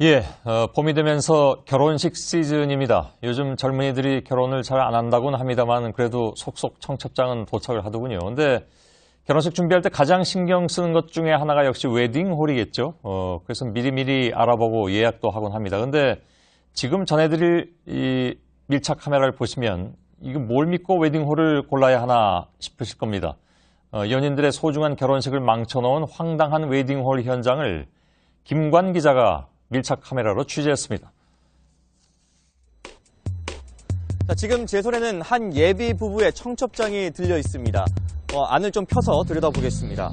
예, 봄이 되면서 결혼식 시즌입니다. 요즘 젊은이들이 결혼을 잘 안 한다고는 합니다만 그래도 속속 청첩장은 도착을 하더군요. 근데 결혼식 준비할 때 가장 신경 쓰는 것 중에 하나가 역시 웨딩홀이겠죠. 그래서 미리미리 알아보고 예약도 하곤 합니다. 근데 지금 전해드릴 이 밀착 카메라를 보시면 이거 뭘 믿고 웨딩홀을 골라야 하나 싶으실 겁니다. 연인들의 소중한 결혼식을 망쳐놓은 황당한 웨딩홀 현장을 김관 기자가 밀착 카메라로 취재했습니다. 자, 지금 제 손에는 한 예비 부부의 청첩장이 들려 있습니다. 안을 좀 펴서 들여다보겠습니다.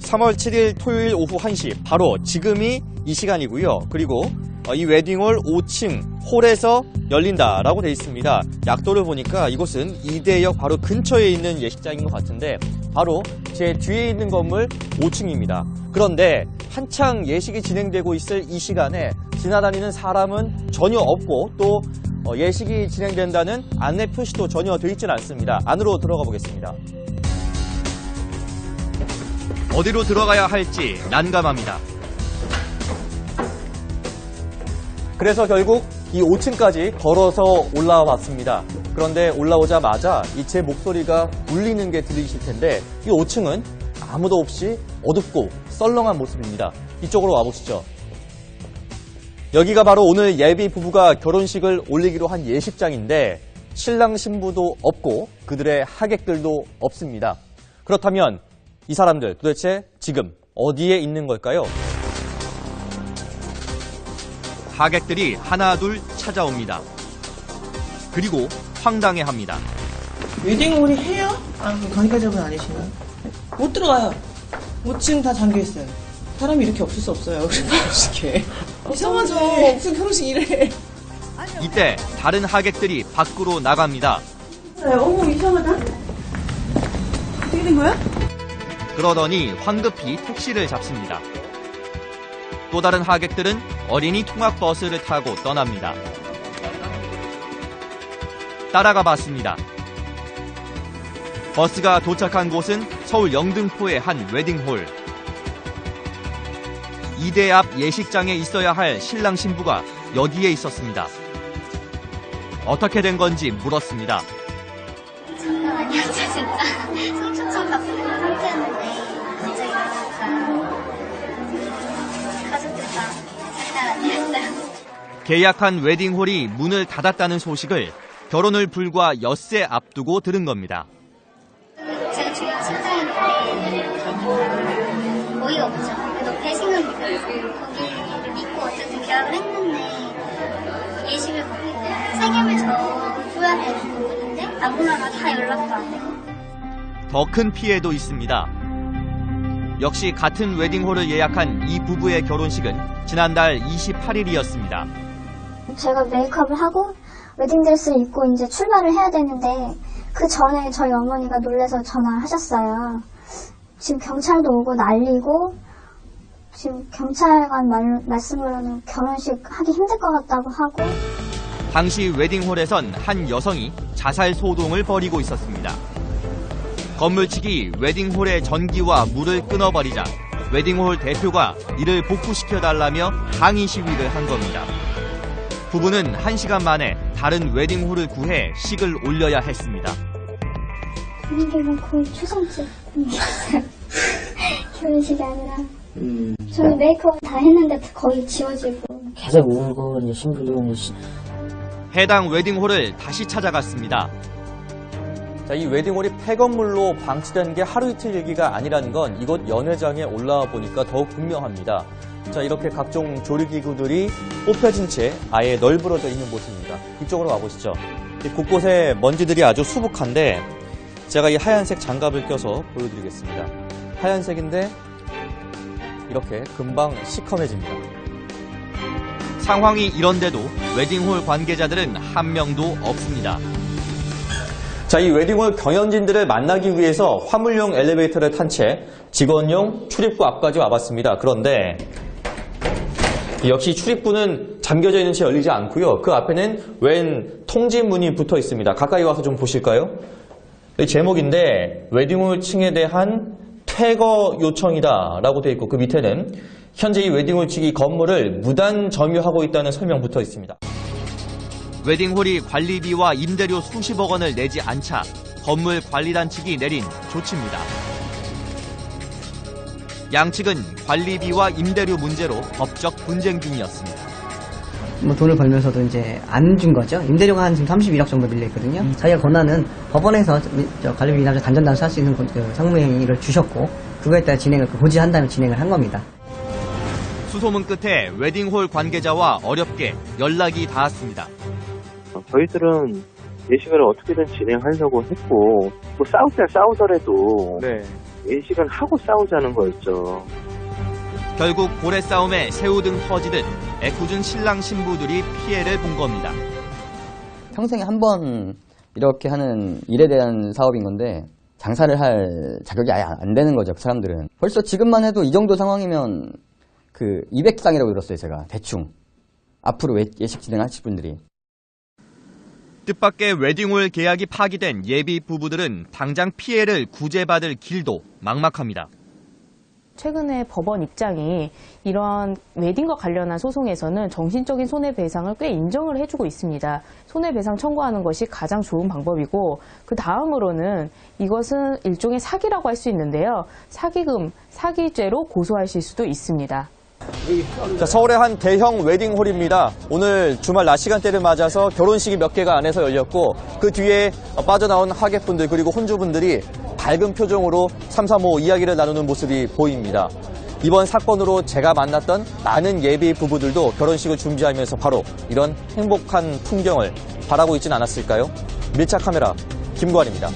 3월 7일 토요일 오후 1시, 바로 지금이 이 시간이고요. 그리고 이 웨딩홀 5층 홀에서 열린다라고 되어 있습니다. 약도를 보니까 이곳은 이대역 바로 근처에 있는 예식장인 것 같은데 바로 제 뒤에 있는 건물 5층입니다. 그런데 한창 예식이 진행되고 있을 이 시간에 지나다니는 사람은 전혀 없고 또 예식이 진행된다는 안내 표시도 전혀 되어 있지는 않습니다. 안으로 들어가 보겠습니다. 어디로 들어가야 할지 난감합니다. 그래서 결국 이 5층까지 걸어서 올라와 봤습니다. 그런데 올라오자마자 제 목소리가 울리는 게 들리실 텐데 이 5층은 아무도 없이 어둡고 썰렁한 모습입니다. 이쪽으로 와보시죠. 여기가 바로 오늘 예비 부부가 결혼식을 올리기로 한 예식장인데 신랑 신부도 없고 그들의 하객들도 없습니다. 그렇다면 이 사람들 도대체 지금 어디에 있는 걸까요? 하객들이 하나둘 찾아옵니다. 그리고 황당해합니다. 웨딩홀이 해요? 관계자분 아니시나요? 못 들어가요. 5층 다 잠겨있어요. 사람이 이렇게 없을 수 없어요. 결혼식에. 이상하죠. 무슨 결혼식 이래. 이때 다른 하객들이 밖으로 나갑니다. 어머 이상하다. 어떻게 된 거야? 그러더니 황급히 택시를 잡습니다. 또 다른 하객들은 어린이 통학버스를 타고 떠납니다. 따라가 봤습니다. 버스가 도착한 곳은 서울 영등포의 한 웨딩홀. 이대 앞 예식장에 있어야 할 신랑 신부가 여기에 있었습니다. 어떻게 된 건지 물었습니다. 장난 아니었죠 진짜. 청첩장 다 풀린 상태였는데 갑자기 나니까 가족들 다 장난 아니었어요. 계약한 웨딩홀이 문을 닫았다는 소식을 결혼을 불과 엿새 앞두고 들은 겁니다. 제가 중요한 신장인데 어이가 없죠. 그래도 배신은 거기를 믿고 어쨌든 계약을 했는데 예식을 받고 세겜을 줘야 되는 부분인데 아무나가 다 연락도 안 되고. 더 큰 피해도 있습니다. 역시 같은 웨딩홀을 예약한 이 부부의 결혼식은 지난달 28일이었습니다. 제가 메이크업을 하고 웨딩드레스를 입고 이제 출발을 해야 되는데 그 전에 저희 어머니가 놀라서 전화를 하셨어요. 지금 경찰도 오고 난리고 지금 경찰관 말씀으로는 결혼식 하기 힘들 것 같다고 하고. 당시 웨딩홀에선 한 여성이 자살 소동을 벌이고 있었습니다. 건물측이 웨딩홀의 전기와 물을 끊어버리자 웨딩홀 대표가 이를 복구시켜달라며 항의 시위를 한 겁니다. 부부는 1시간 만에 다른 웨딩홀을 구해 식을 올려야 했습니다. 분위기가 거의 초상집이었어요. 결혼식이 아니라. 저는 메이크업 다 했는데 거의 지워지고. 계속 울고 이제 신부도 해당 웨딩홀을 다시 찾아갔습니다. 자, 이 웨딩홀이 폐건물로 방치된 게 하루 이틀 얘기가 아니라는 건 이곳 연회장에 올라와 보니까 더욱 분명합니다. 자, 이렇게 각종 조리기구들이 뽑혀진 채 아예 널브러져 있는 곳입니다. 이쪽으로 가보시죠. 곳곳에 먼지들이 아주 수북한데 제가 이 하얀색 장갑을 껴서 보여드리겠습니다. 하얀색인데 이렇게 금방 시커매집니다. 상황이 이런데도 웨딩홀 관계자들은 한 명도 없습니다. 자, 이 웨딩홀 경연진들을 만나기 위해서 화물용 엘리베이터를 탄 채 직원용 출입구 앞까지 와봤습니다. 그런데 역시 출입구는 잠겨져 있는 채 열리지 않고요. 그 앞에는 웬 통지문이 붙어 있습니다. 가까이 와서 좀 보실까요? 이 제목인데 웨딩홀 층에 대한 퇴거 요청이다라고 되어 있고 그 밑에는 현재 이 웨딩홀 측이 건물을 무단 점유하고 있다는 설명 붙어 있습니다. 웨딩홀이 관리비와 임대료 수십억 원을 내지 않자 건물 관리단 측이 내린 조치입니다. 양측은 관리비와 임대료 문제로 법적 분쟁 중이었습니다. 뭐 돈을 벌면서도 이제 안 준 거죠. 임대료가 한 지금 31억 정도 밀려 있거든요. 자기가 권한은 법원에서 관리비나 단전단수 할 수 있는 상무행위를 주셨고 그거에 따라 진행을 고지한 다음에 진행을 한 겁니다. 수소문 끝에 웨딩홀 관계자와 어렵게 연락이 닿았습니다. 저희들은 예식을 어떻게든 진행하려고 했고 뭐 싸울 때 싸우더라도 예식은 하고 싸우자는 거였죠. 결국 고래 싸움에 새우등 터지듯 애꿎은 신랑 신부들이 피해를 본 겁니다. 평생에 한 번 이렇게 하는 일에 대한 사업인 건데 장사를 할 자격이 아예 안 되는 거죠. 그 사람들은. 벌써 지금만 해도 이 정도 상황이면 그 200상이라고 들었어요. 제가 대충. 앞으로 예식 진행하실 분들이. 뜻밖의 웨딩홀 계약이 파기된 예비 부부들은 당장 피해를 구제받을 길도 막막합니다. 최근에 법원 입장이 이런 웨딩과 관련한 소송에서는 정신적인 손해배상을 꽤 인정을 해주고 있습니다. 손해배상 청구하는 것이 가장 좋은 방법이고 그 다음으로는 이것은 일종의 사기라고 할 수 있는데요. 사기금, 사기죄로 고소하실 수도 있습니다. 자, 서울의 한 대형 웨딩홀입니다. 오늘 주말 낮 시간대를 맞아서 결혼식이 몇 개가 안에서 열렸고 그 뒤에 빠져나온 하객분들 그리고 혼주분들이 밝은 표정으로 삼삼오오 이야기를 나누는 모습이 보입니다. 이번 사건으로 제가 만났던 많은 예비 부부들도 결혼식을 준비하면서 바로 이런 행복한 풍경을 바라고 있진 않았을까요? 밀착 카메라 김관입니다.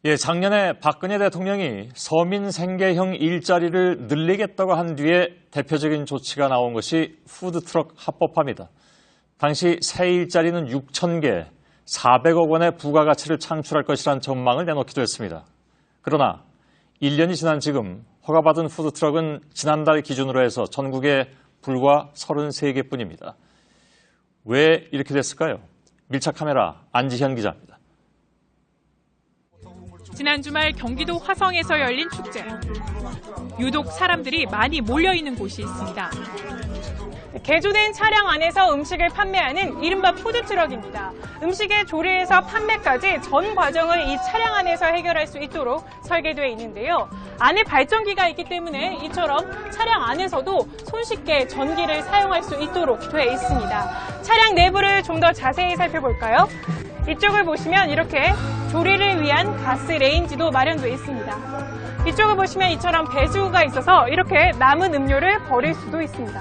예, 작년에 박근혜 대통령이 서민 생계형 일자리를 늘리겠다고 한 뒤에 대표적인 조치가 나온 것이 푸드트럭 합법화입니다. 당시 새 일자리는 6,000개, 400억 원의 부가가치를 창출할 것이라는 전망을 내놓기도 했습니다. 그러나 1년이 지난 지금 허가받은 푸드트럭은 지난달 기준으로 해서 전국에 불과 33개뿐입니다. 왜 이렇게 됐을까요? 밀착 카메라 안지현 기자입니다. 지난 주말 경기도 화성에서 열린 축제. 유독 사람들이 많이 몰려있는 곳이 있습니다. 개조된 차량 안에서 음식을 판매하는 이른바 푸드트럭입니다. 음식의 조리에서 판매까지 전 과정을 이 차량 안에서 해결할 수 있도록 설계되어 있는데요. 안에 발전기가 있기 때문에 이처럼 차량 안에서도 손쉽게 전기를 사용할 수 있도록 되어 있습니다. 차량 내부를 좀 더 자세히 살펴볼까요? 이쪽을 보시면 이렇게 조리를 위한 가스 레인지도 마련되어 있습니다. 이쪽을 보시면 이처럼 배수구가 있어서 이렇게 남은 음료를 버릴 수도 있습니다.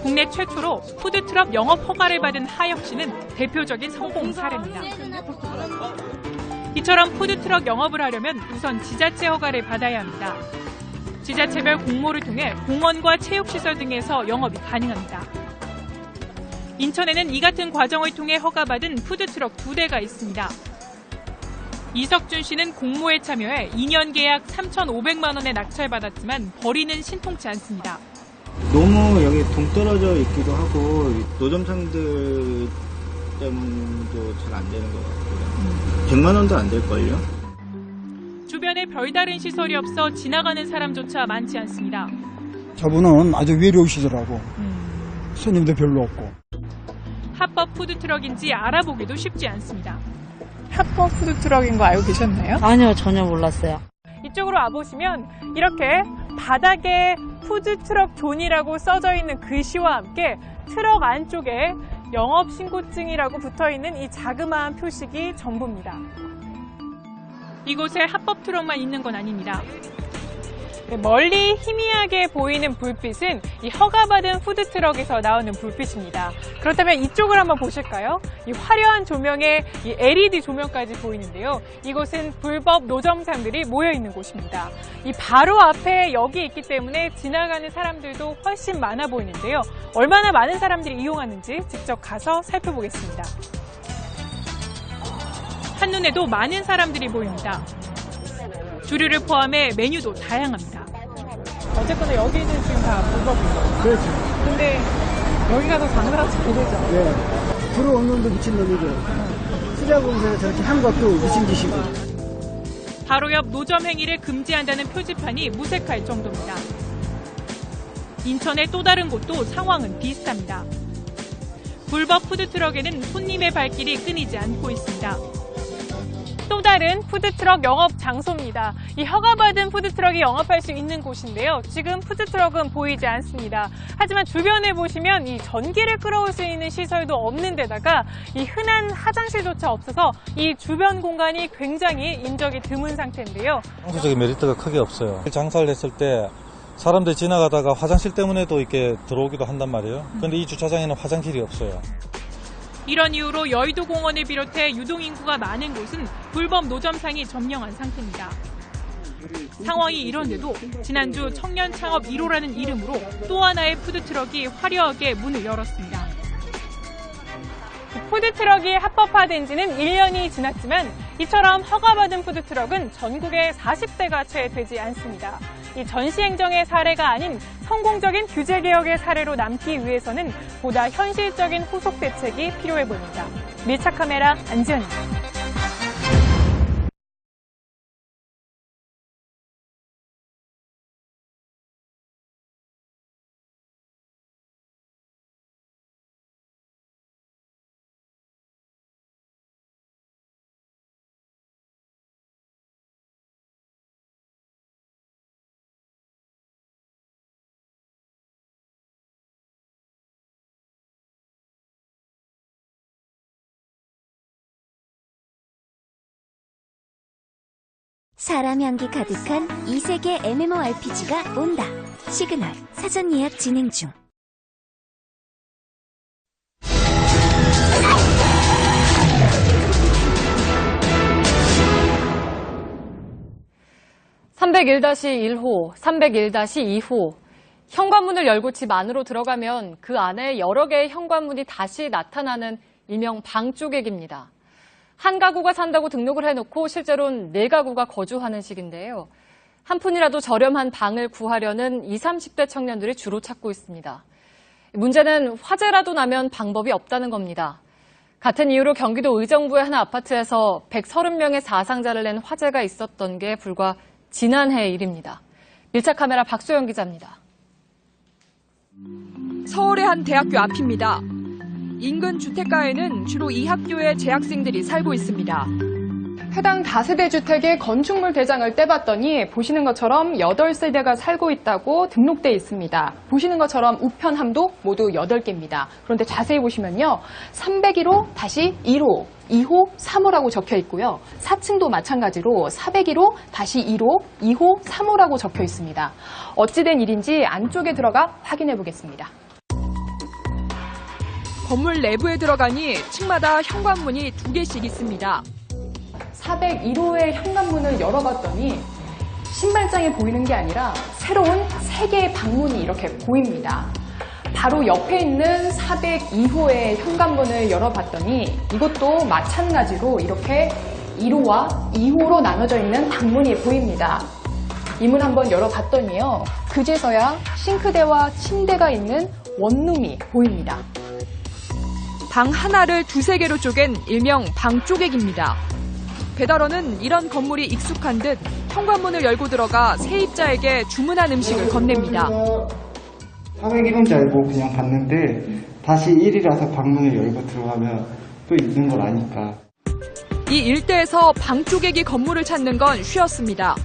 국내 최초로 푸드트럭 영업 허가를 받은 하역시는 대표적인 성공 사례입니다. 이처럼 푸드트럭 영업을 하려면 우선 지자체 허가를 받아야 합니다. 지자체별 공모를 통해 공원과 체육시설 등에서 영업이 가능합니다. 인천에는 이 같은 과정을 통해 허가받은 푸드트럭 2대가 있습니다. 이석준 씨는 공모에 참여해 2년 계약 3,500만 원에 낙찰받았지만 벌이는 신통치 않습니다. 너무 여기 동떨어져 있기도 하고 노점상들 때문도 잘 안 되는 것 같고요. 100만 원도 안 될걸요? 주변에 별다른 시설이 없어 지나가는 사람조차 많지 않습니다. 저분은 아주 외로우시더라고. 손님도 별로 없고. 합법 푸드트럭인지 알아보기도 쉽지 않습니다. 합법 푸드트럭인 거 알고 계셨나요? 아니요, 전혀 몰랐어요. 이쪽으로 와보시면 이렇게 바닥에 푸드트럭 존이라고 써져 있는 글씨와 함께 트럭 안쪽에 영업신고증이라고 붙어있는 이 자그마한 표식이 전부입니다. 이곳에 합법 트럭만 있는 건 아닙니다. 멀리 희미하게 보이는 불빛은 이 허가받은 푸드트럭에서 나오는 불빛입니다. 그렇다면 이쪽을 한번 보실까요? 이 화려한 조명에 이 LED 조명까지 보이는데요. 이곳은 불법 노점상들이 모여있는 곳입니다. 이 바로 앞에 여기 있기 때문에 지나가는 사람들도 훨씬 많아 보이는데요. 얼마나 많은 사람들이 이용하는지 직접 가서 살펴보겠습니다. 한눈에도 많은 사람들이 보입니다. 주류를 포함해 메뉴도 다양합니다. 어쨌거나 여기는 지금 다 불법이죠. 그렇죠. 근데 여기 가서 장사하면 잘 되죠. 네. 들어온 놈도 미친 놈이고, 수자공사에서 저렇게 한 것도 미친 짓이고. 바로 옆 노점 행위를 금지한다는 표지판이 무색할 정도입니다. 인천의 또 다른 곳도 상황은 비슷합니다. 불법 푸드트럭에는 손님의 발길이 끊이지 않고 있습니다. 또 다른 푸드트럭 영업 장소입니다. 이 허가받은 푸드트럭이 영업할 수 있는 곳인데요. 지금 푸드트럭은 보이지 않습니다. 하지만 주변에 보시면 이 전기를 끌어올 수 있는 시설도 없는 데다가 이 흔한 화장실조차 없어서 이 주변 공간이 굉장히 인적이 드문 상태인데요. 장소적인 메리트가 크게 없어요. 장사를 했을 때 사람들이 지나가다가 화장실 때문에도 이렇게 들어오기도 한단 말이에요. 그런데 이 주차장에는 화장실이 없어요. 이런 이유로 여의도 공원을 비롯해 유동인구가 많은 곳은 불법 노점상이 점령한 상태입니다. 상황이 이런데도 지난주 청년 창업 1호라는 이름으로 또 하나의 푸드트럭이 화려하게 문을 열었습니다. 푸드트럭이 합법화된 지는 1년이 지났지만 이처럼 허가받은 푸드트럭은 전국에 40대가 채 되지 않습니다. 이 전시행정의 사례가 아닌 성공적인 규제개혁의 사례로 남기 위해서는 보다 현실적인 후속 대책이 필요해 보입니다. 밀착카메라 안지연입니다. 사람 향기 가득한 이세계 MMORPG가 온다. 시그널 사전 예약 진행 중. (301-1호) (301-2호) 현관문을 열고 집 안으로 들어가면 그 안에 여러 개의 현관문이 다시 나타나는 일명 방조객입니다. 한 가구가 산다고 등록을 해놓고 실제로는 4가구가 거주하는 식인데요. 한 푼이라도 저렴한 방을 구하려는 20, 30대 청년들이 주로 찾고 있습니다. 문제는 화재라도 나면 방법이 없다는 겁니다. 같은 이유로 경기도 의정부의 한 아파트에서 130명의 사상자를 낸 화재가 있었던 게 불과 지난해의 일입니다. 밀착카메라 박소영 기자입니다. 서울의 한 대학교 앞입니다. 인근 주택가에는 주로 이 학교의 재학생들이 살고 있습니다. 해당 다세대 주택의 건축물 대장을 떼봤더니 보시는 것처럼 8세대가 살고 있다고 등록돼 있습니다. 보시는 것처럼 우편함도 모두 8개입니다. 그런데 자세히 보시면요. 301호-1호, 2호, 3호라고 적혀 있고요. 4층도 마찬가지로 401호-1호, 2호, 3호라고 적혀 있습니다. 어찌된 일인지 안쪽에 들어가 확인해 보겠습니다. 건물 내부에 들어가니 층마다 현관문이 2개씩 있습니다. 401호의 현관문을 열어봤더니 신발장이 보이는 게 아니라 새로운 3개의 방문이 이렇게 보입니다. 바로 옆에 있는 402호의 현관문을 열어봤더니 이것도 마찬가지로 이렇게 1호와 2호로 나눠져 있는 방문이 보입니다. 이 문 한번 열어봤더니요. 그제서야 싱크대와 침대가 있는 원룸이 보입니다. 방 하나를 2-3개로 쪼갠 일명 방조객입니다. 배달원은 이런 건물이 익숙한 듯 현관문을 열고 들어가 세입자에게 주문한 음식을 건넵니다. 401호인 줄 알고 그냥 봤는데 다시 1이라서 방문을 열고 들어가면 또 있는 걸 아니까. 이 일대에서 방조객이 건물을 찾는 건 쉬웠습니다.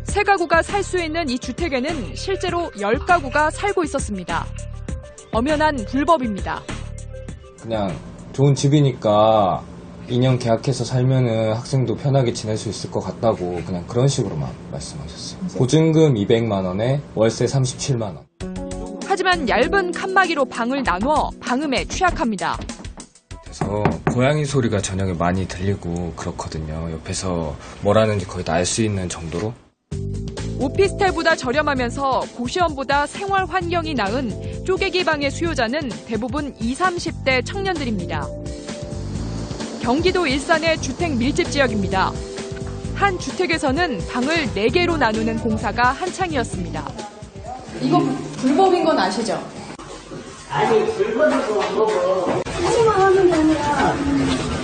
3가구가 살 수 있는 이 주택에는 실제로 10가구가 살고 있었습니다. 엄연한 불법입니다. 그냥 좋은 집이니까 2년 계약해서 살면은 학생도 편하게 지낼 수 있을 것 같다고 그냥 그런 식으로만 말씀하셨어요. 보증금 200만 원에 월세 37만 원. 하지만 얇은 칸막이로 방을 나눠 방음에 취약합니다. 그래서 고양이 소리가 저녁에 많이 들리고 그렇거든요. 옆에서 뭘 하는지 거의 다 알 수 있는 정도로. 오피스텔보다 저렴하면서 고시원보다 생활 환경이 나은 쪼개기 방의 수요자는 대부분 20, 30대 청년들입니다. 경기도 일산의 주택 밀집 지역입니다. 한 주택에서는 방을 4개로 나누는 공사가 한창이었습니다. 이거 불법인 건 아시죠? 아니, 불법이고 뭐고. 하지만 하는 게 아니라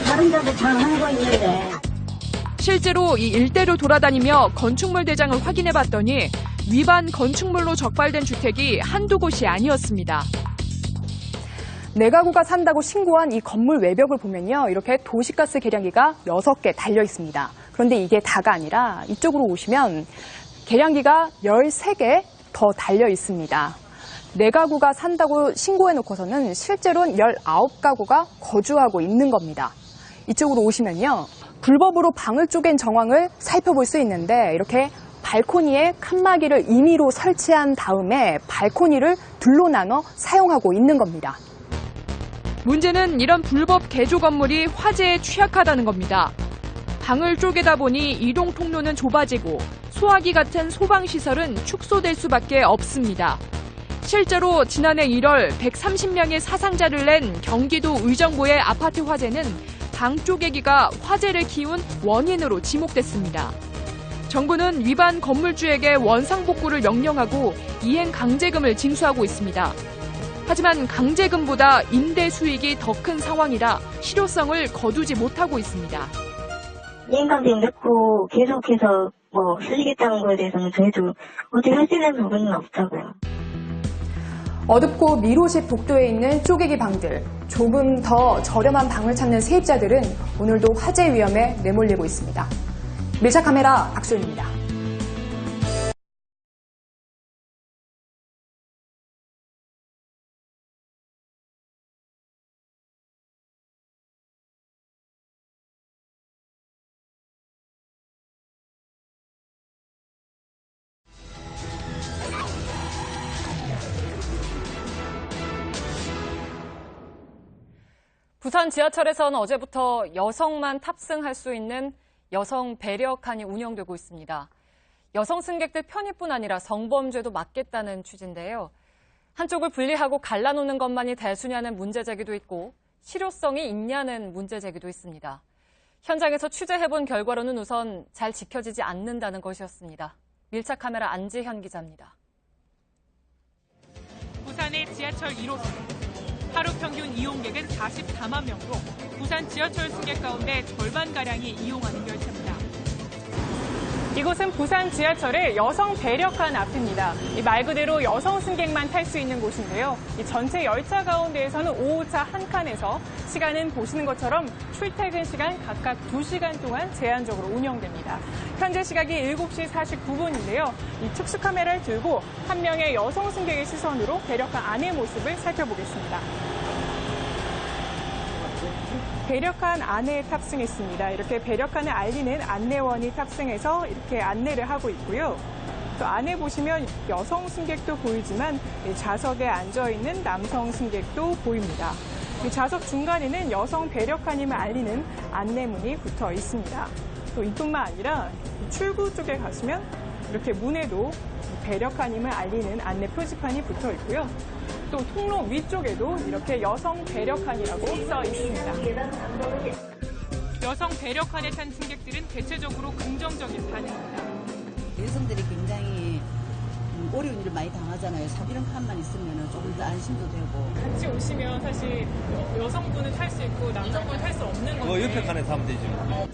다른 데도 잘 하는 거 있는데. 실제로 이 일대로 돌아다니며 건축물 대장을 확인해봤더니 위반 건축물로 적발된 주택이 한두 곳이 아니었습니다. 내 가구가 산다고 신고한 이 건물 외벽을 보면요. 이렇게 도시가스 계량기가 6개 달려 있습니다. 그런데 이게 다가 아니라 이쪽으로 오시면 계량기가 13개 더 달려 있습니다. 내 가구가 산다고 신고해놓고서는 실제로는 19가구가 거주하고 있는 겁니다. 이쪽으로 오시면요. 불법으로 방을 쪼갠 정황을 살펴볼 수 있는데 이렇게 발코니에 칸막이를 임의로 설치한 다음에 발코니를 둘로 나눠 사용하고 있는 겁니다. 문제는 이런 불법 개조 건물이 화재에 취약하다는 겁니다. 방을 쪼개다 보니 이동 통로는 좁아지고 소화기 같은 소방시설은 축소될 수밖에 없습니다. 실제로 지난해 1월 130명의 사상자를 낸 경기도 의정부의 아파트 화재는 방 쪼개기가 화재를 키운 원인으로 지목됐습니다. 정부는 위반 건물주에게 원상복구를 명령하고 이행 강제금을 징수하고 있습니다. 하지만 강제금보다 임대 수익이 더 큰 상황이라 실효성을 거두지 못하고 있습니다. 이행강제 듣고 계속해서 쓰시겠다는 거에 대해서는 저희도 어떻게 할 수 있는 부분은 없다고요. 어둡고 미로집 복도에 있는 쪼개기 방들, 조금 더 저렴한 방을 찾는 세입자들은 오늘도 화재 위험에 내몰리고 있습니다. 밀착 카메라 박소연입니다. 부산 지하철에서는 어제부터 여성만 탑승할 수 있는 여성 배려칸이 운영되고 있습니다. 여성 승객들 편의뿐 아니라 성범죄도 막겠다는 취지인데요. 한쪽을 분리하고 갈라놓는 것만이 대수냐는 문제 제기도 있고 실효성이 있냐는 문제 제기도 있습니다. 현장에서 취재해본 결과로는 우선 잘 지켜지지 않는다는 것이었습니다. 밀착 카메라 안지현 기자입니다. 부산의 지하철 1호선. 하루 평균 이용객은 44만 명으로 부산 지하철 승객 가운데 절반가량이 이용하는 열차입니다. 이곳은 부산 지하철의 여성 배려칸 앞입니다. 말 그대로 여성 승객만 탈 수 있는 곳인데요. 이 전체 열차 가운데에서는 5호차 한 칸에서 시간은 보시는 것처럼 출퇴근 시간 각각 2시간 동안 제한적으로 운영됩니다. 현재 시각이 7시 49분인데요. 이 특수 카메라를 들고 한 명의 여성 승객의 시선으로 배려칸 안의 모습을 살펴보겠습니다. 배려칸 안에 탑승했습니다. 이렇게 배려칸을 알리는 안내원이 탑승해서 이렇게 안내를 하고 있고요. 또 안에 보시면 여성 승객도 보이지만 좌석에 앉아있는 남성 승객도 보입니다. 이 좌석 중간에는 여성 배려칸임을 알리는 안내문이 붙어 있습니다. 또 이뿐만 아니라 출구 쪽에 가시면 이렇게 문에도 배려칸임을 알리는 안내 표지판이 붙어 있고요. 또 통로 위쪽에도 이렇게 여성 배려칸이라고 써 있습니다. 여성 배려칸에 탄 승객들은 대체적으로 긍정적인 반응입니다. 여성들이 굉장히 어려운 일을 많이 당하잖아요. 이런 칸만 있으면 조금 더 안심도 되고. 같이 오시면 사실 여성분은 탈 수 있고 남성분은 탈 수 없는 건데. 옆에 칸에 타면 되죠.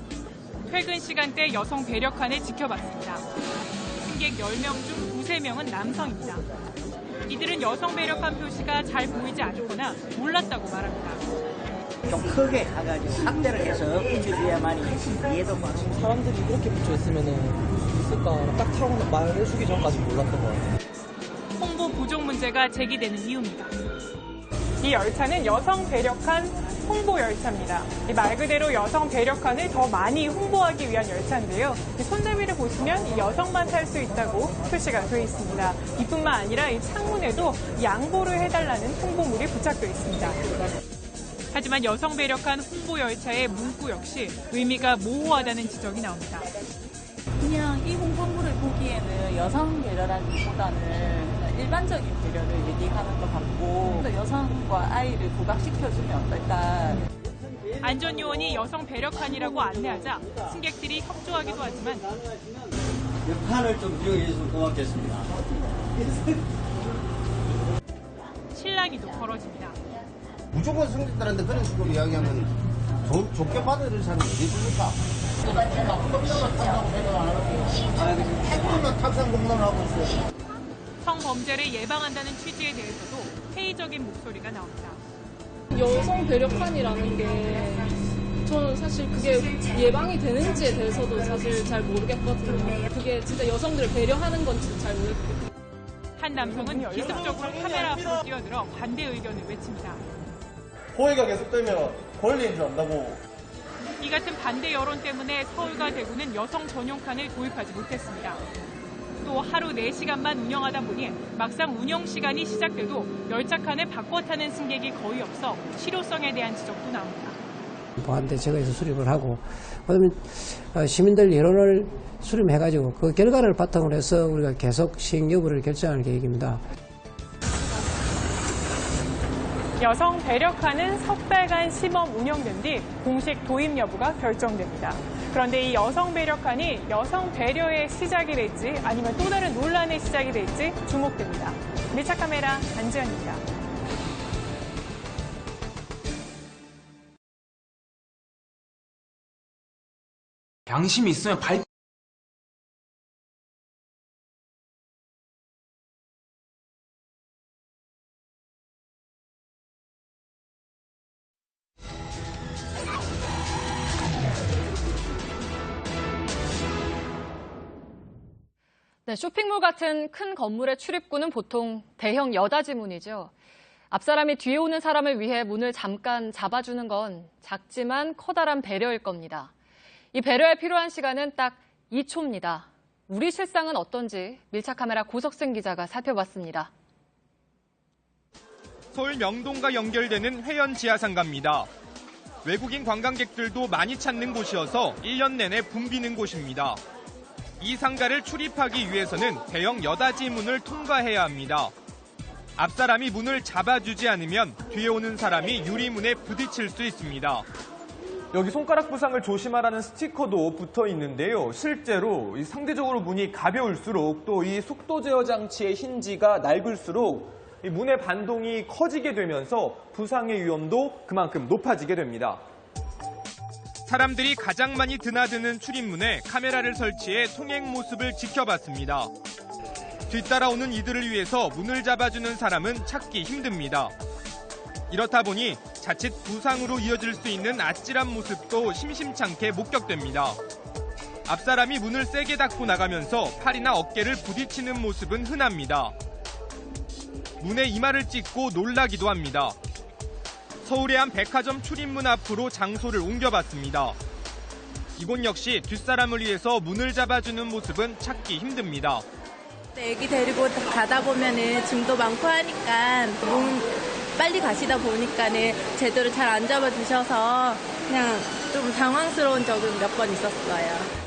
퇴근 시간대 여성 배려칸을 지켜봤습니다. 승객 10명 중 2~3명은 남성입니다. 이들은 여성 배려칸 표시가 잘 보이지 않거나 몰랐다고 말합니다. 좀 크게 가가지고 확대를 해서 붙여줘야만이 이해도 많고. 사람들이 그렇게 붙여있으면은 있을까 딱 타고 말해주기 전까지 몰랐던 것 같아요. 홍보 부족 문제가 제기되는 이유입니다. 이 열차는 여성 배려칸 홍보 열차입니다. 말 그대로 여성 배려칸을 더 많이 홍보하기 위한 열차인데요. 손잡이를 보시면 이 여성만 탈 수 있다고 표시가 되어 있습니다. 이뿐만 아니라 이 창문에도 양보를 해달라는 홍보물이 부착되어 있습니다. 하지만 여성 배려칸 홍보 열차의 문구 역시 의미가 모호하다는 지적이 나옵니다. 그냥 이 홍보물을 보기에는 여성 배려라기보다는 일반적인 배려를 얘기하는 것 같고 여성과 아이를 부각시켜주면 어떨까. 안전요원이 여성 배려칸이라고 안내하자 승객들이 협조하기도 하지만 판을 좀 이용해 주시면 고맙겠습니다. 실랑이도 벌어집니다. 무조건 승객들한테 그런 식으로 이야기하면 좋게 받아들일 사람이 어디 있습니까? 탁상 공론을 하고 있어요. 성범죄를 예방한다는 취지에 대해서도 회의적인 목소리가 나옵니다. 여성 배려칸이라는 게 저는 사실 그게 예방이 되는지에 대해서도 사실 잘 모르겠거든요. 그게 진짜 여성들을 배려하는 건지 잘 모르겠거든요. 한 남성은 기습적으로 카메라 앞으로 뛰어들어 반대 의견을 외칩니다. 호의가 계속되면 권리인 줄 안다고. 이 같은 반대 여론 때문에 서울과 대구는 여성 전용 칸을 도입하지 못했습니다. 또 하루 4시간만 운영하다 보니 막상 운영 시간이 시작돼도 열차 칸을 바꿔 타는 승객이 거의 없어 실효성에 대한 지적도 나옵니다. 보안대책에서 수립을 하고 그다음에 시민들 여론을 수렴해가지고 그 결과를 바탕으로 해서 우리가 계속 시행 여부를 결정할 계획입니다. 여성 배려칸은 석 달간 시범 운영된 뒤 공식 도입 여부가 결정됩니다. 그런데 이 여성 배려칸이 여성 배려의 시작이 될지 아니면 또 다른 논란의 시작이 될지 주목됩니다. 밀착 카메라 안지연입니다. 양심이 있으면 네, 쇼핑몰 같은 큰 건물의 출입구는 보통 대형 여닫이 문이죠. 앞사람이 뒤에 오는 사람을 위해 문을 잠깐 잡아주는 건 작지만 커다란 배려일 겁니다. 이 배려에 필요한 시간은 딱 2초입니다. 우리 실상은 어떤지 밀착카메라 고석승 기자가 살펴봤습니다. 서울 명동과 연결되는 회원 지하상가입니다. 외국인 관광객들도 많이 찾는 곳이어서 1년 내내 붐비는 곳입니다. 이 상가를 출입하기 위해서는 대형 여닫이 문을 통과해야 합니다. 앞사람이 문을 잡아주지 않으면 뒤에 오는 사람이 유리문에 부딪힐 수 있습니다. 여기 손가락 부상을 조심하라는 스티커도 붙어 있는데요. 실제로 상대적으로 문이 가벼울수록 또 이 속도 제어 장치의 힌지가 낡을수록 이 문의 반동이 커지게 되면서 부상의 위험도 그만큼 높아지게 됩니다. 사람들이 가장 많이 드나드는 출입문에 카메라를 설치해 통행 모습을 지켜봤습니다. 뒤따라오는 이들을 위해서 문을 잡아주는 사람은 찾기 힘듭니다. 이렇다 보니 자칫 부상으로 이어질 수 있는 아찔한 모습도 심심찮게 목격됩니다. 앞사람이 문을 세게 닫고 나가면서 팔이나 어깨를 부딪히는 모습은 흔합니다. 문에 이마를 찍고 놀라기도 합니다. 서울의 한 백화점 출입문 앞으로 장소를 옮겨봤습니다. 이곳 역시 뒷사람을 위해서 문을 잡아주는 모습은 찾기 힘듭니다. 애기 데리고 가다 보면은 짐도 많고 하니까 문 빨리 가시다 보니까는 제대로 잘 안 잡아주셔서 그냥 좀 당황스러운 적은 몇 번 있었어요.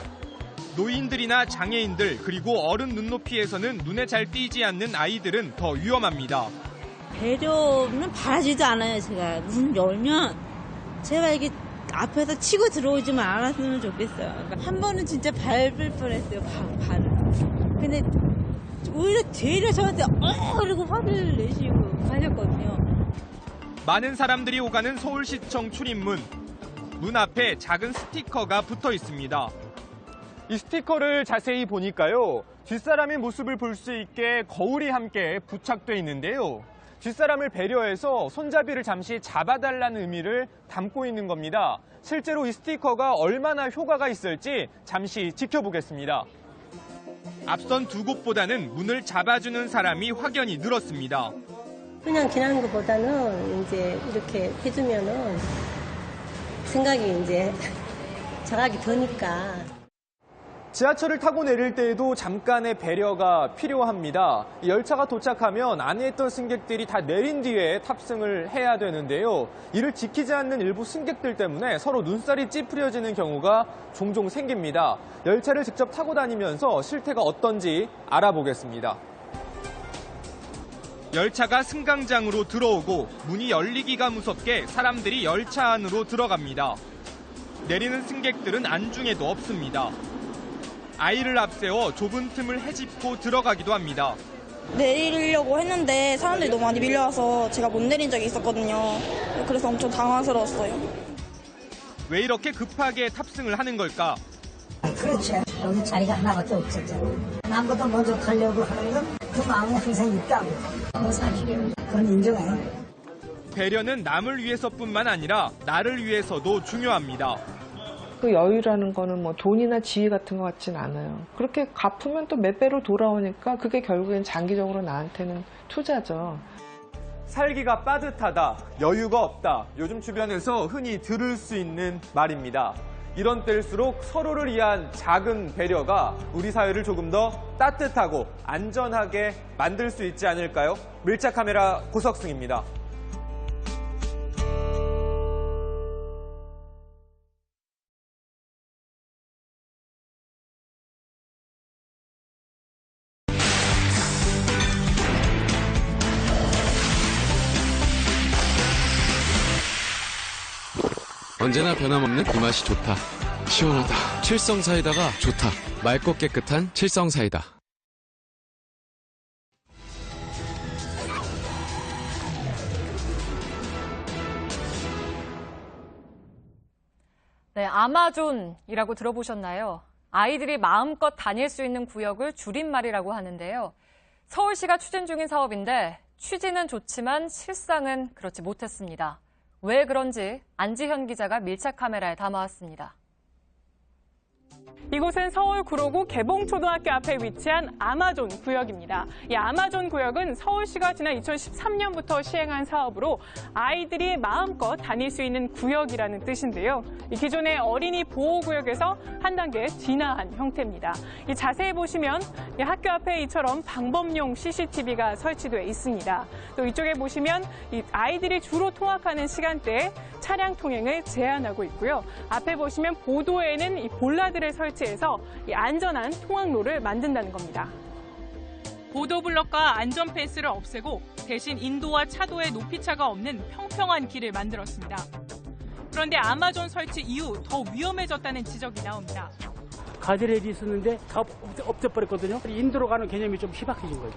노인들이나 장애인들 그리고 어른 눈높이에서는 눈에 잘 띄지 않는 아이들은 더 위험합니다. 배려는 바라지도 않아요. 제가 문 열면 제가 이게 앞에서 치고 들어오지만 않았으면 좋겠어요. 한 번은 진짜 밟을 뻔했어요. 발을. 근데 오히려 되려 저한테 그리고 화를 내시고 가셨거든요. 많은 사람들이 오가는 서울시청 출입문. 문 앞에 작은 스티커가 붙어 있습니다. 이 스티커를 자세히 보니까요. 뒷사람의 모습을 볼 수 있게 거울이 함께 부착돼 있는데요. 뒷사람을 배려해서 손잡이를 잠시 잡아달라는 의미를 담고 있는 겁니다. 실제로 이 스티커가 얼마나 효과가 있을지 잠시 지켜보겠습니다. 앞선 두 곳보다는 문을 잡아주는 사람이 확연히 늘었습니다. 그냥 지나는 것보다는 이제 이렇게 해주면은 생각이 이제 자각이 드니까. 지하철을 타고 내릴 때에도 잠깐의 배려가 필요합니다. 열차가 도착하면 안에 있던 승객들이 다 내린 뒤에 탑승을 해야 되는데요. 이를 지키지 않는 일부 승객들 때문에 서로 눈살이 찌푸려지는 경우가 종종 생깁니다. 열차를 직접 타고 다니면서 실태가 어떤지 알아보겠습니다. 열차가 승강장으로 들어오고 문이 열리기가 무섭게 사람들이 열차 안으로 들어갑니다. 내리는 승객들은 안중에도 없습니다. 아이를 앞세워 좁은 틈을 헤집고 들어가기도 합니다. 내리려고 했는데 사람들이 너무 많이 밀려와서 제가 못 내린 적이 있었거든요. 그래서 엄청 당황스러웠어요. 왜 이렇게 급하게 탑승을 하는 걸까? 그렇지. 여기 자리가 하나밖에 없었잖아. 남보다 먼저 가려고 하는 건 그 마음이 항상 있다고. 사실은 그건 인정해요. 배려는 남을 위해서뿐만 아니라 나를 위해서도 중요합니다. 그 여유라는 거는 뭐 돈이나 지위 같은 것 같진 않아요. 그렇게 갚으면 또 몇 배로 돌아오니까 그게 결국엔 장기적으로 나한테는 투자죠. 살기가 빠듯하다, 여유가 없다. 요즘 주변에서 흔히 들을 수 있는 말입니다. 이런 때일수록 서로를 위한 작은 배려가 우리 사회를 조금 더 따뜻하고 안전하게 만들 수 있지 않을까요? 밀착 카메라 고석승입니다. 언제나 변함없는 이 맛이 좋다. 시원하다. 칠성사이다가 좋다. 맑고 깨끗한 칠성사이다. 네, 아마존이라고 들어보셨나요? 아이들이 마음껏 다닐 수 있는 구역을 줄임말이라고 하는데요. 서울시가 추진 중인 사업인데 취지는 좋지만 실상은 그렇지 못했습니다. 왜 그런지 안지현 기자가 밀착 카메라에 담아왔습니다. 이곳은 서울 구로구 개봉초등학교 앞에 위치한 아마존 구역입니다. 이 아마존 구역은 서울시가 지난 2013년부터 시행한 사업으로 아이들이 마음껏 다닐 수 있는 구역이라는 뜻인데요. 이 기존의 어린이 보호구역에서 한 단계 진화한 형태입니다. 이 자세히 보시면 이 학교 앞에 이처럼 방범용 CCTV가 설치되어 있습니다. 또 이쪽에 보시면 이 아이들이 주로 통학하는 시간대에 차량 통행을 제한하고 있고요. 앞에 보시면 보도에는 이 볼라드를 설치해서 이 안전한 통학로를 만든다는 겁니다. 보도블럭과 안전 펜스를 없애고 대신 인도와 차도의 높이차가 없는 평평한 길을 만들었습니다. 그런데 아마존 설치 이후 더 위험해졌다는 지적이 나옵니다. 가드레일이 있었는데 다 없애버렸거든요. 인도로 가는 개념이 좀 희박해진 거죠.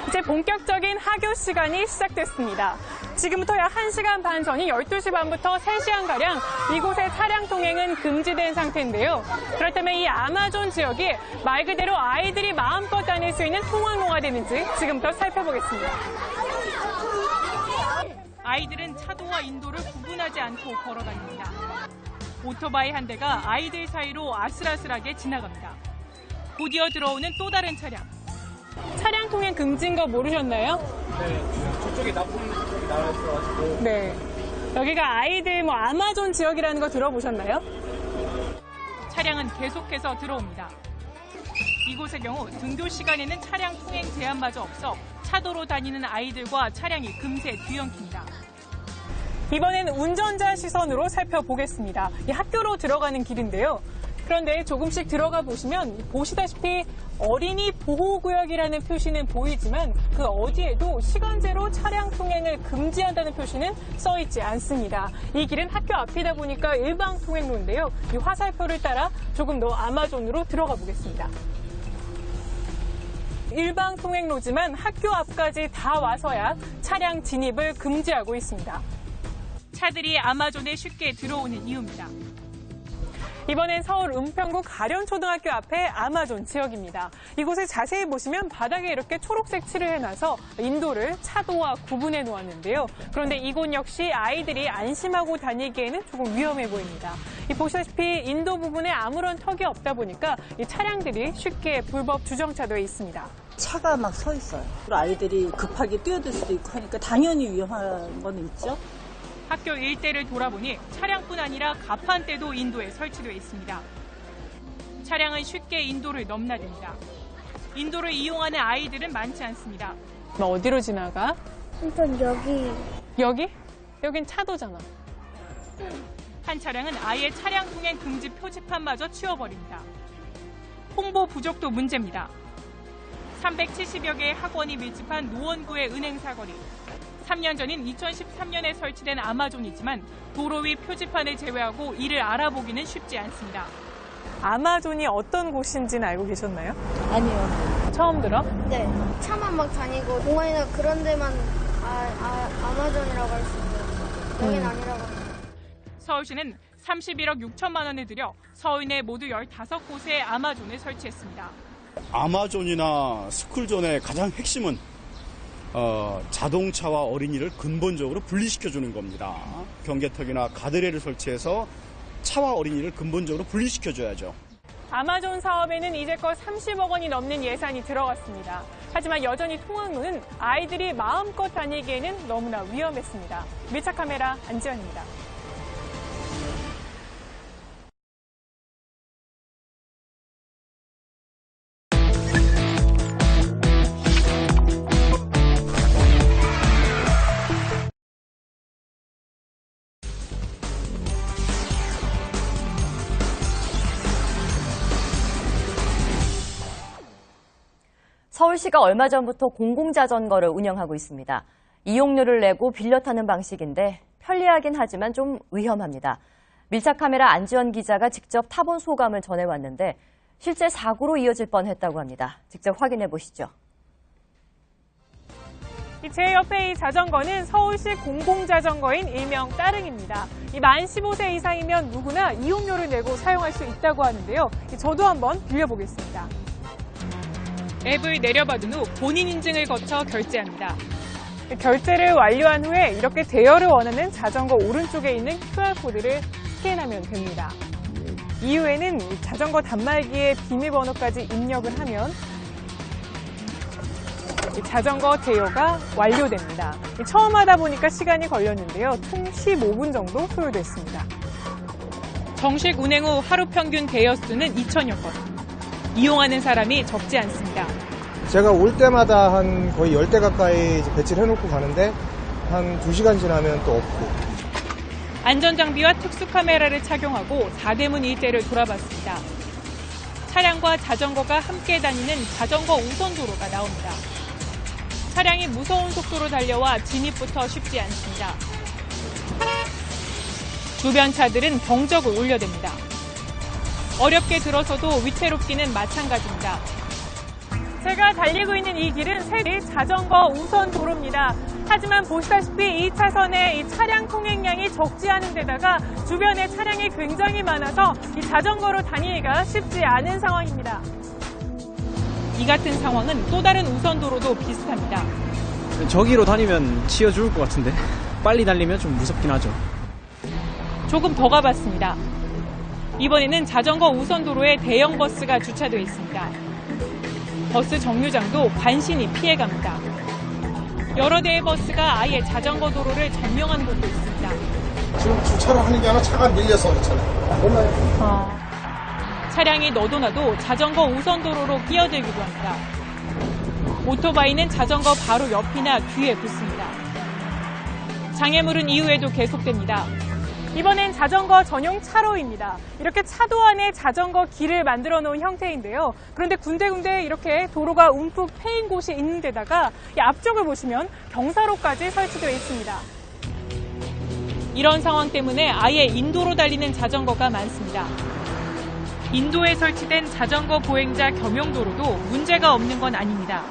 이제 본격적인 하교 시간이 시작됐습니다. 지금부터 약 1시간 반 전인 12시 반부터 3시간가량 이곳의 차량 통행은 금지된 상태인데요. 그렇다면 이 아마존 지역이 말 그대로 아이들이 마음껏 다닐 수 있는 통학로가 되는지 지금부터 살펴보겠습니다. 아이들은 차도와 인도를 구분하지 않고 걸어다닙니다. 오토바이 한 대가 아이들 사이로 아슬아슬하게 지나갑니다. 곧이어 들어오는 또 다른 차량. 차량 통행 금지인 거 모르셨나요? 네, 저쪽에 나쁜 쪽이 나와 있어가지고. 네. 여기가 아이들 아마존 지역이라는 거 들어보셨나요? 차량은 계속해서 들어옵니다. 이곳의 경우 등교 시간에는 차량 통행 제한마저 없어 차도로 다니는 아이들과 차량이 금세 뒤엉킵니다. 이번엔 운전자 시선으로 살펴보겠습니다. 이 학교로 들어가는 길인데요. 그런데 조금씩 들어가 보시면 보시다시피 어린이 보호구역이라는 표시는 보이지만 그 어디에도 시간제로 차량 통행을 금지한다는 표시는 써 있지 않습니다. 이 길은 학교 앞이다 보니까 일방 통행로인데요. 이 화살표를 따라 조금 더 아마존으로 들어가 보겠습니다. 일방 통행로지만 학교 앞까지 다 와서야 차량 진입을 금지하고 있습니다. 차들이 아마존에 쉽게 들어오는 이유입니다. 이번엔 서울 은평구 가련초등학교 앞에 아마존 지역입니다. 이곳을 자세히 보시면 바닥에 이렇게 초록색 칠을 해놔서 인도를 차도와 구분해 놓았는데요. 그런데 이곳 역시 아이들이 안심하고 다니기에는 조금 위험해 보입니다. 보시다시피 인도 부분에 아무런 턱이 없다 보니까 이 차량들이 쉽게 불법 주정차되어 있습니다. 차가 막 서 있어요. 아이들이 급하게 뛰어들 수도 있고 하니까 당연히 위험한 건 있죠. 학교 일대를 돌아보니 차량뿐 아니라 가판대도 인도에 설치되어 있습니다. 차량은 쉽게 인도를 넘나듭니다. 인도를 이용하는 아이들은 많지 않습니다. 어디로 지나가? 일단 여기. 여기? 여긴 차도잖아. 한 차량은 아예 차량 통행 금지 표지판마저 치워버립니다. 홍보 부족도 문제입니다. 370여 개의 학원이 밀집한 노원구의 은행 사거리. 3년 전인 2013년에 설치된 아마존이지만 도로 위 표지판을 제외하고 이를 알아보기는 쉽지 않습니다. 아마존이 어떤 곳인지는 알고 계셨나요? 아니요. 처음 들어? 네. 차만 막 다니고 공원이나 그런 데만 아마존이라고 할 수 있어요. 여긴 아니라고. 서울시는 31억 6천만 원을 들여 서울 내 모두 15곳에 아마존을 설치했습니다. 아마존이나 스쿨존의 가장 핵심은 자동차와 어린이를 근본적으로 분리시켜주는 겁니다. 경계턱이나 가드레일을 설치해서 차와 어린이를 근본적으로 분리시켜줘야죠. 아마존 사업에는 이제껏 30억 원이 넘는 예산이 들어갔습니다. 하지만 여전히 통학로는 아이들이 마음껏 다니기에는 너무나 위험했습니다. 밀착 카메라 안지연입니다. 서울시가 얼마 전부터 공공자전거를 운영하고 있습니다. 이용료를 내고 빌려 타는 방식인데 편리하긴 하지만 좀 위험합니다. 밀착 카메라 안지연 기자가 직접 타본 소감을 전해왔는데 실제 사고로 이어질 뻔했다고 합니다. 직접 확인해 보시죠. 제 옆에 이 자전거는 서울시 공공자전거인 일명 따릉입니다. 만 15세 이상이면 누구나 이용료를 내고 사용할 수 있다고 하는데요. 저도 한번 빌려보겠습니다. 앱을 내려받은 후 본인 인증을 거쳐 결제합니다. 결제를 완료한 후에 이렇게 대여를 원하는 자전거 오른쪽에 있는 QR코드를 스캔하면 됩니다. 이후에는 자전거 단말기에 비밀번호까지 입력을 하면 자전거 대여가 완료됩니다. 처음 하다 보니까 시간이 걸렸는데요. 총 15분 정도 소요됐습니다. 정식 운행 후 하루 평균 대여 수는 2,000여 건. 이용하는 사람이 적지 않습니다. 제가 올 때마다 한 거의 10대 가까이 배치를 해놓고 가는데 한 2시간 지나면 또 없고. 안전장비와 특수카메라를 착용하고 4대문 일대를 돌아봤습니다. 차량과 자전거가 함께 다니는 자전거 우선도로가 나옵니다. 차량이 무서운 속도로 달려와 진입부터 쉽지 않습니다. 주변 차들은 경적을 울려댑니다. 어렵게 들어서도 위태롭기는 마찬가지입니다. 제가 달리고 있는 이 길은 세계 자전거 우선 도로입니다. 하지만 보시다시피 이 차선에 이 차량 통행량이 적지 않은 데다가 주변에 차량이 굉장히 많아서 이 자전거로 다니기가 쉽지 않은 상황입니다. 이 같은 상황은 또 다른 우선 도로도 비슷합니다. 저기로 다니면 치여 죽을 것 같은데 빨리 달리면 좀 무섭긴 하죠. 조금 더 가봤습니다. 이번에는 자전거 우선 도로에 대형 버스가 주차되어 있습니다. 버스 정류장도 간신히 피해갑니다. 여러 대의 버스가 아예 자전거 도로를 점령한 곳도 있습니다. 지금 주차를 하는 게 아니라 차가 밀려서 그렇잖아요. 차량이 너도나도 자전거 우선 도로로 끼어들기도 합니다. 오토바이는 자전거 바로 옆이나 뒤에 붙습니다. 장애물은 이후에도 계속됩니다. 이번엔 자전거 전용 차로입니다. 이렇게 차도 안에 자전거 길을 만들어 놓은 형태인데요. 그런데 군데군데 이렇게 도로가 움푹 패인 곳이 있는 데다가 이 앞쪽을 보시면 경사로까지 설치되어 있습니다. 이런 상황 때문에 아예 인도로 달리는 자전거가 많습니다. 인도에 설치된 자전거 보행자 겸용도로도 문제가 없는 건 아닙니다.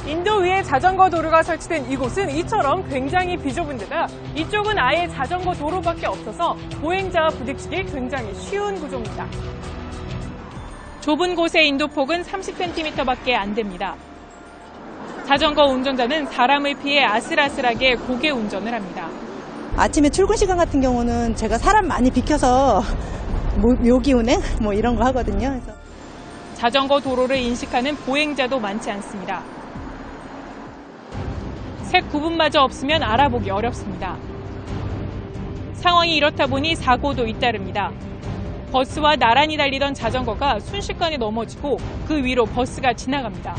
인도 위에 자전거 도로가 설치된 이곳은 이처럼 굉장히 비좁은 데다 이쪽은 아예 자전거 도로밖에 없어서 보행자와 부딪히기 굉장히 쉬운 구조입니다. 좁은 곳의 인도폭은 30cm밖에 안 됩니다. 자전거 운전자는 사람을 피해 아슬아슬하게 고개 운전을 합니다. 아침에 출근 시간 같은 경우는 제가 사람 많이 비켜서 묘기 운행 이런 거 하거든요. 그래서. 자전거 도로를 인식하는 보행자도 많지 않습니다. 색 구분마저 없으면 알아보기 어렵습니다. 상황이 이렇다 보니 사고도 잇따릅니다. 버스와 나란히 달리던 자전거가 순식간에 넘어지고 그 위로 버스가 지나갑니다.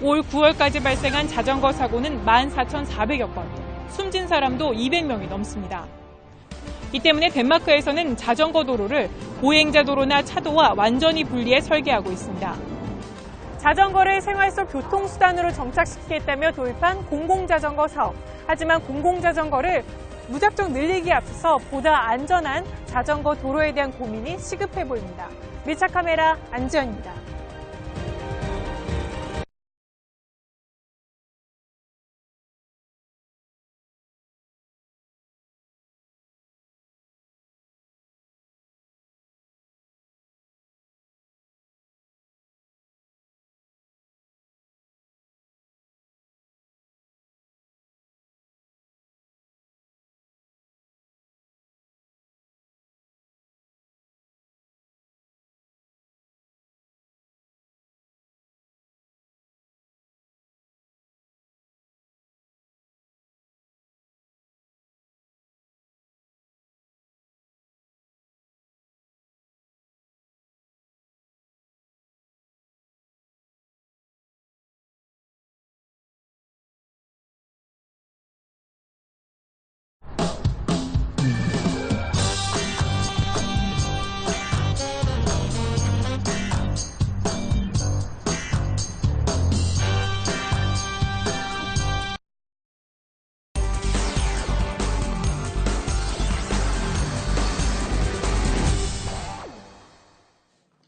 올 9월까지 발생한 자전거 사고는 14,400여 건, 숨진 사람도 200명이 넘습니다. 이 때문에 덴마크에서는 자전거 도로를 보행자 도로나 차도와 완전히 분리해 설계하고 있습니다. 자전거를 생활 속 교통수단으로 정착시키겠다며 도입한 공공자전거 사업. 하지만 공공자전거를 무작정 늘리기에 앞서서 보다 안전한 자전거 도로에 대한 고민이 시급해 보입니다. 밀착 카메라 안지연입니다.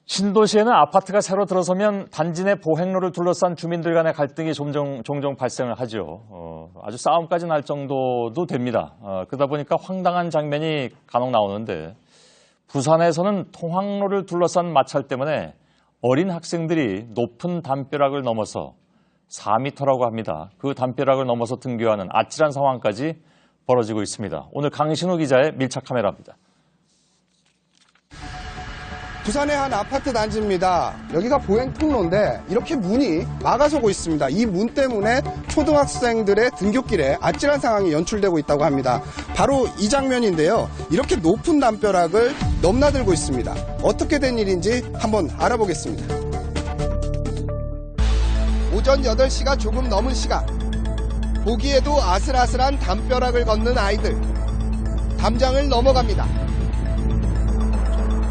신도시에는 아파트가 새로 들어서면 단지 내 보행로를 둘러싼 주민들 간의 갈등이 종종 발생을 하죠. 아주 싸움까지 날 정도도 됩니다. 그러다 보니까 황당한 장면이 간혹 나오는데 부산에서는 통학로를 둘러싼 마찰 때문에 어린 학생들이 높은 담벼락을 넘어서 4m라고 합니다. 그 담벼락을 넘어서 등교하는 아찔한 상황까지 벌어지고 있습니다. 오늘 강신우 기자의 밀착 카메라입니다. 부산의 한 아파트 단지입니다. 여기가 보행 통로인데 이렇게 문이 막아서고 있습니다. 이 문 때문에 초등학생들의 등굣길에 아찔한 상황이 연출되고 있다고 합니다. 바로 이 장면인데요. 이렇게 높은 담벼락을 넘나들고 있습니다. 어떻게 된 일인지 한번 알아보겠습니다. 오전 8시가 조금 넘은 시각. 보기에도 아슬아슬한 담벼락을 걷는 아이들. 담장을 넘어갑니다.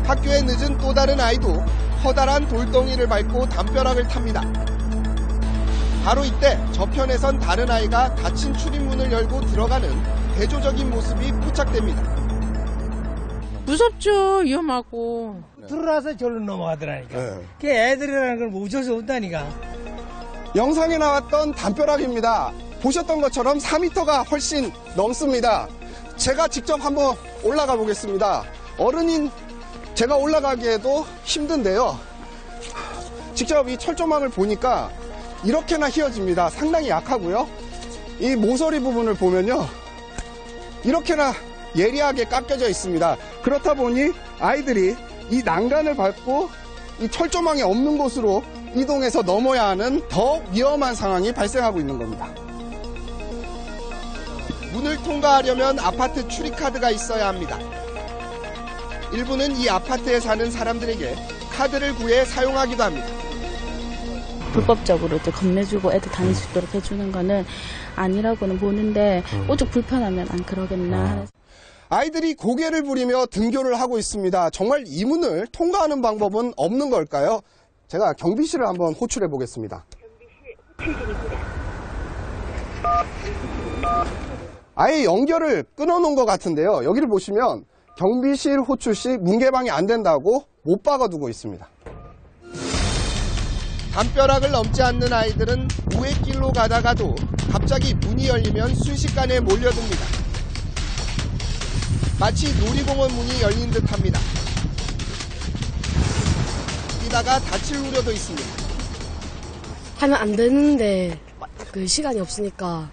학교에 늦은 또 다른 아이도 커다란 돌덩이를 밟고 담벼락을 탑니다. 바로 이때 저편에선 다른 아이가 닫힌 출입문을 열고 들어가는 대조적인 모습이 포착됩니다. 무섭죠. 위험하고. 들어와서 절로 넘어가더라니까. 그 애들이라는 걸 어쩔 수 없다니까. 영상에 나왔던 담벼락입니다. 보셨던 것처럼 4m가 훨씬 넘습니다. 제가 직접 한번 올라가 보겠습니다. 어른인 제가 올라가기에도 힘든데요. 직접 이 철조망을 보니까 이렇게나 휘어집니다. 상당히 약하고요. 이 모서리 부분을 보면요. 이렇게나 예리하게 깎여져 있습니다. 그렇다 보니 아이들이 이 난간을 밟고 이 철조망이 없는 곳으로 이동해서 넘어야 하는 더 위험한 상황이 발생하고 있는 겁니다. 문을 통과하려면 아파트 출입카드가 있어야 합니다. 일부는 이 아파트에 사는 사람들에게 카드를 구해 사용하기도 합니다. 불법적으로 겁내주고 애들 다닐 수 있도록 해주는 거는 아니라고는 보는데 오죽 불편하면 안 그러겠나. 아이들이 고개를 부리며 등교를 하고 있습니다. 정말 이 문을 통과하는 방법은 없는 걸까요? 제가 경비실을 한번 호출해 보겠습니다. 아예 연결을 끊어놓은 것 같은데요. 여기를 보시면 경비실 호출 시 문 개방이 안 된다고 못 박아두고 있습니다. 담벼락을 넘지 않는 아이들은 우회길로 가다가도 갑자기 문이 열리면 순식간에 몰려듭니다. 마치 놀이공원 문이 열린 듯합니다. 뛰다가 다칠 우려도 있습니다. 하면 안 되는데 그 시간이 없으니까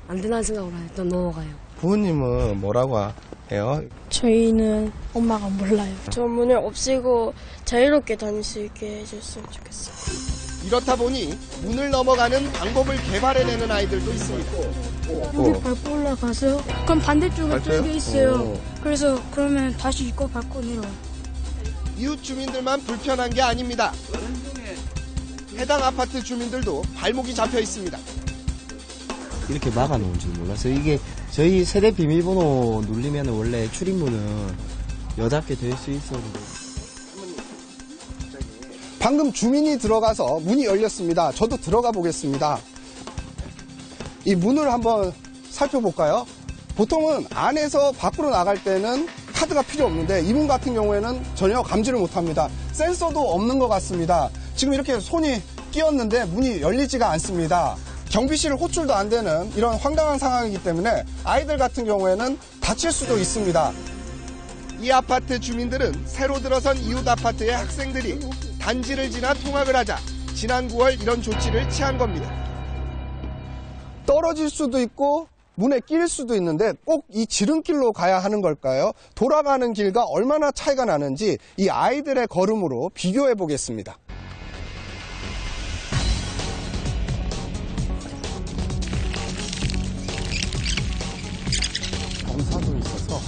안 된다는 생각으로 일단 넘어가요. 부모님은 뭐라고 해요? 저희는 엄마가 몰라요. 저 문을 없애고 자유롭게 다닐 수 있게 해줬으면 좋겠어요. 이렇다 보니 문을 넘어가는 방법을 개발해내는 아이들도 있습니다. 여기 밟고 올라가서요? 그럼 반대쪽에 뚫려 있어요. 그래서 그러면 다시 이거 밟고 내려와요. 이웃 주민들만 불편한 게 아닙니다. 해당 아파트 주민들도 발목이 잡혀 있습니다. 이렇게 막아놓은 줄 몰랐어요. 이게 저희 세대 비밀번호 누르면 원래 출입문은 8개 될 수 있었는데. 방금 주민이 들어가서 문이 열렸습니다. 저도 들어가 보겠습니다. 이 문을 한번 살펴볼까요? 보통은 안에서 밖으로 나갈 때는 카드가 필요 없는데 이 문 같은 경우에는 전혀 감지를 못합니다. 센서도 없는 것 같습니다. 지금 이렇게 손이 끼었는데 문이 열리지가 않습니다. 경비실 호출도 안 되는 이런 황당한 상황이기 때문에 아이들 같은 경우에는 다칠 수도 있습니다. 이 아파트 주민들은 새로 들어선 이웃 아파트의 학생들이 단지를 지나 통학을 하자 지난 9월 이런 조치를 취한 겁니다. 떨어질 수도 있고 문에 끼일 수도 있는데 꼭 이 지름길로 가야 하는 걸까요? 돌아가는 길과 얼마나 차이가 나는지 이 아이들의 걸음으로 비교해 보겠습니다. 검사도 있어서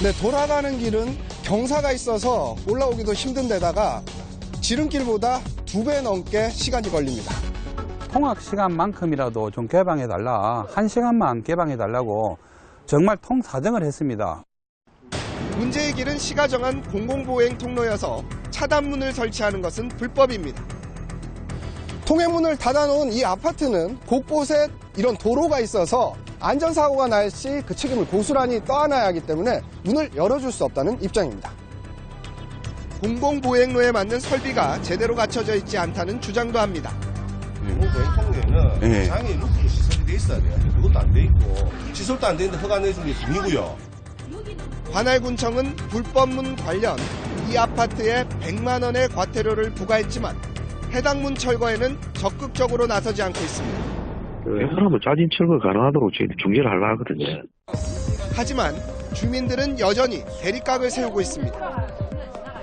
네, 돌아가는 길은 경사가 있어서 올라오기도 힘든 데다가 지름길보다 2배 넘게 시간이 걸립니다. 통학 시간만큼이라도 좀 개방해달라, 1시간만 개방해달라고 정말 통사정을 했습니다. 문제의 길은 시가 정한 공공보행 통로여서 차단문을 설치하는 것은 불법입니다. 통행문을 닫아놓은 이 아파트는 곳곳에 이런 도로가 있어서 안전사고가 날 시 그 책임을 고스란히 떠안아야 하기 때문에 문을 열어줄 수 없다는 입장입니다. 공공보행로에 맞는 설비가 제대로 갖춰져 있지 않다는 주장도 합니다. 공공보행 통로에는 장애 루트로 시설이 돼 있어야 돼요. 그것도 안 돼 있고 시설도 안 되는데 허가 내주는 게 돈이고요. 관할군청은 불법문 관련 이 아파트에 100만 원의 과태료를 부과했지만 해당 문 철거에는 적극적으로 나서지 않고 있습니다. 웬만하면 짜진 철거 가능하도록 중재를 하려고 하거든요. 하지만 주민들은 여전히 대립각을 세우고 있습니다.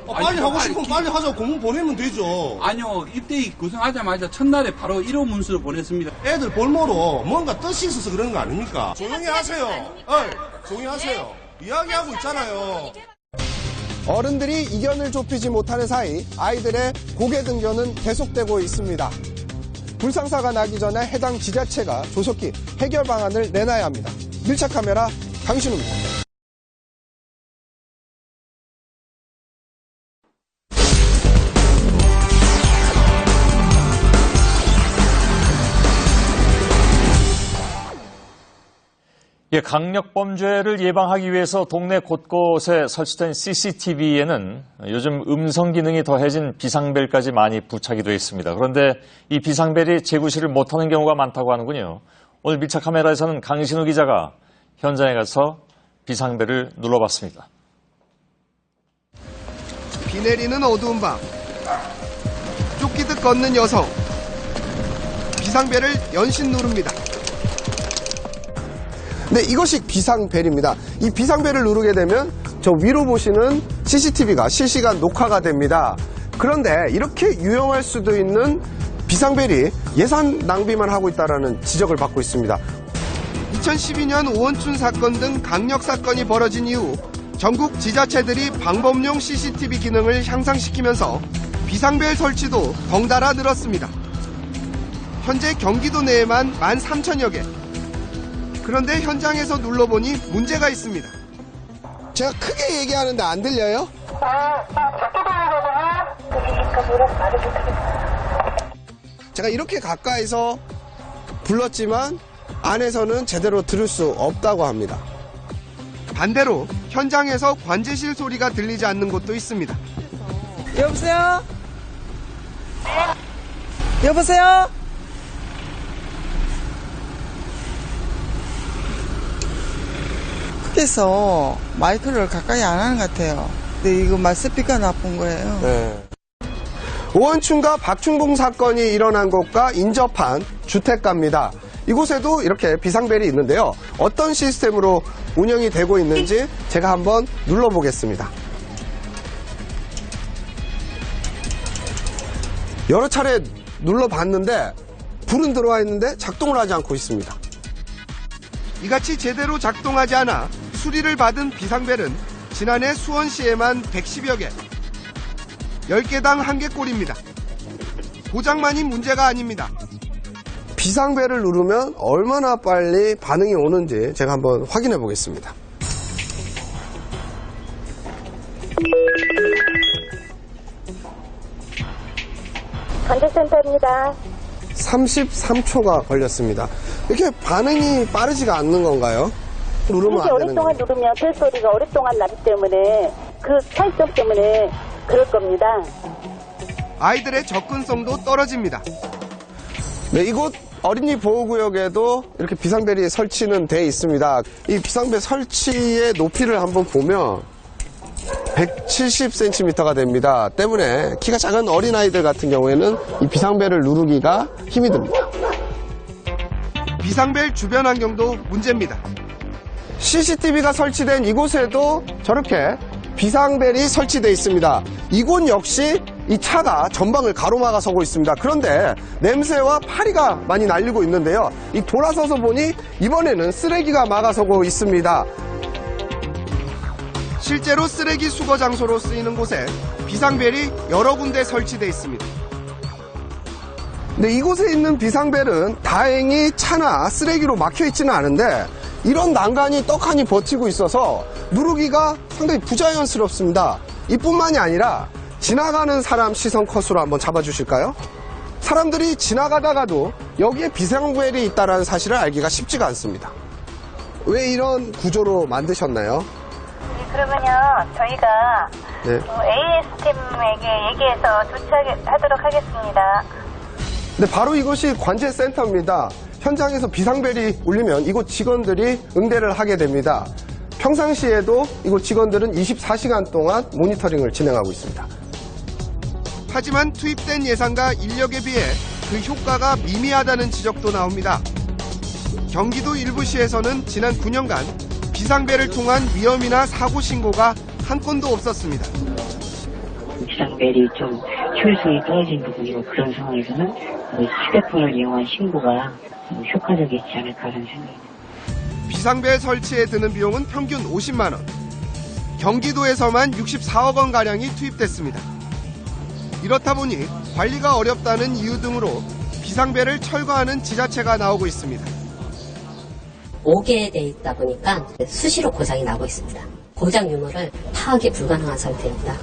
빨리 하고 싶으면 빨리 하자고 공문 보내면 되죠. 아니요, 입대기 구성하자마자 첫날에 바로 1호 문서를 보냈습니다. 애들 볼모로 뭔가 뜻이 있어서 그런 거 아닙니까? 조용히 하세요. 조용히 하세요. 이야기하고 있잖아요. 어른들이 이견을 좁히지 못하는 사이 아이들의 고개 등교는 계속되고 있습니다. 불상사가 나기 전에 해당 지자체가 조속히 해결 방안을 내놔야 합니다. 밀착 카메라 강신우입니다. 강력범죄를 예방하기 위해서 동네 곳곳에 설치된 CCTV에는 요즘 음성 기능이 더해진 비상벨까지 많이 부착이 되어 있습니다. 그런데 이 비상벨이 재구시를 못하는 경우가 많다고 하는군요. 오늘 밀착 카메라에서는 강신우 기자가 현장에 가서 비상벨을 눌러봤습니다. 비 내리는 어두운 밤, 쫓기듯 걷는 여성, 비상벨을 연신 누릅니다. 네, 이것이 비상벨입니다. 이 비상벨을 누르게 되면 저 위로 보시는 CCTV가 실시간 녹화가 됩니다. 그런데 이렇게 유용할 수도 있는 비상벨이 예산 낭비만 하고 있다는 지적을 받고 있습니다. 2012년 오원춘 사건 등 강력 사건이 벌어진 이후 전국 지자체들이 방범용 CCTV 기능을 향상시키면서 비상벨 설치도 덩달아 늘었습니다. 현재 경기도 내에만 13,000여 개. 그런데 현장에서 눌러보니 문제가 있습니다. 제가 크게 얘기하는데 안 들려요? 제가 이렇게 가까이서 불렀지만 안에서는 제대로 들을 수 없다고 합니다. 반대로 현장에서 관제실 소리가 들리지 않는 곳도 있습니다. 여보세요? 여보세요? 밖에서 마이크를 가까이 안 하는 것 같아요. 근데 이거 스피커 나쁜 거예요. 네. 오원춘과 박충봉 사건이 일어난 곳과 인접한 주택가입니다. 이곳에도 이렇게 비상벨이 있는데요. 어떤 시스템으로 운영이 되고 있는지 제가 한번 눌러보겠습니다. 여러 차례 눌러봤는데 불은 들어와 있는데 작동을 하지 않고 있습니다. 이같이 제대로 작동하지 않아 수리를 받은 비상벨은 지난해 수원시에만 110여 개, 10개당 1개꼴입니다. 고장만이 문제가 아닙니다. 비상벨을 누르면 얼마나 빨리 반응이 오는지 제가 한번 확인해 보겠습니다. 관제센터입니다. 33초가 걸렸습니다. 이렇게 반응이 빠르지가 않는 건가요? 누르면 이렇게 안 되는 오랫동안 거예요? 누르면 벨소리가 오랫동안 나기 때문에 그 차이점 때문에 그럴 겁니다. 아이들의 접근성도 떨어집니다. 네, 이곳 어린이 보호구역에도 이렇게 비상벨이 설치는 돼 있습니다. 이 비상벨 설치의 높이를 한번 보면 170cm가 됩니다. 때문에 키가 작은 어린아이들 같은 경우에는 이 비상벨을 누르기가 힘이 듭니다. 비상벨 주변 환경도 문제입니다. CCTV가 설치된 이곳에도 저렇게 비상벨이 설치되어 있습니다. 이곳 역시 이 차가 전방을 가로막아 서고 있습니다. 그런데 냄새와 파리가 많이 날리고 있는데요. 이 돌아서서 보니 이번에는 쓰레기가 막아서고 있습니다. 실제로 쓰레기 수거 장소로 쓰이는 곳에 비상벨이 여러 군데 설치되어 있습니다. 근데 이곳에 있는 비상벨은 다행히 차나 쓰레기로 막혀 있지는 않은데 이런 난간이 떡하니 버티고 있어서 누르기가 상당히 부자연스럽습니다. 이뿐만이 아니라 지나가는 사람 시선 컷으로 한번 잡아주실까요? 사람들이 지나가다가도 여기에 비상벨이 있다는 사실을 알기가 쉽지가 않습니다. 왜 이런 구조로 만드셨나요? 그러면요, 저희가 AS팀에게 얘기해서 조치하도록 하겠습니다. 네, 바로 이곳이 관제센터입니다. 현장에서 비상벨이 울리면 이곳 직원들이 응대를 하게 됩니다. 평상시에도 이곳 직원들은 24시간 동안 모니터링을 진행하고 있습니다. 하지만 투입된 예산과 인력에 비해 그 효과가 미미하다는 지적도 나옵니다. 경기도 일부 시에서는 지난 9년간 비상벨을 통한 위험이나 사고 신고가 한 건도 없었습니다. 비상벨이 좀 효율성이 떨어진 부분이고 그런 상황에서는 휴대폰을 이용한 신고가 효과적이지 않을까라는 생각입니다. 비상벨 설치에 드는 비용은 평균 50만 원. 경기도에서만 64억 원가량이 투입됐습니다. 이렇다 보니 관리가 어렵다는 이유 등으로 비상벨을 철거하는 지자체가 나오고 있습니다. 5개에 돼 있다 보니까 수시로 고장이 나고 있습니다. 고장 유무를 파악이 불가능한 상태입니다.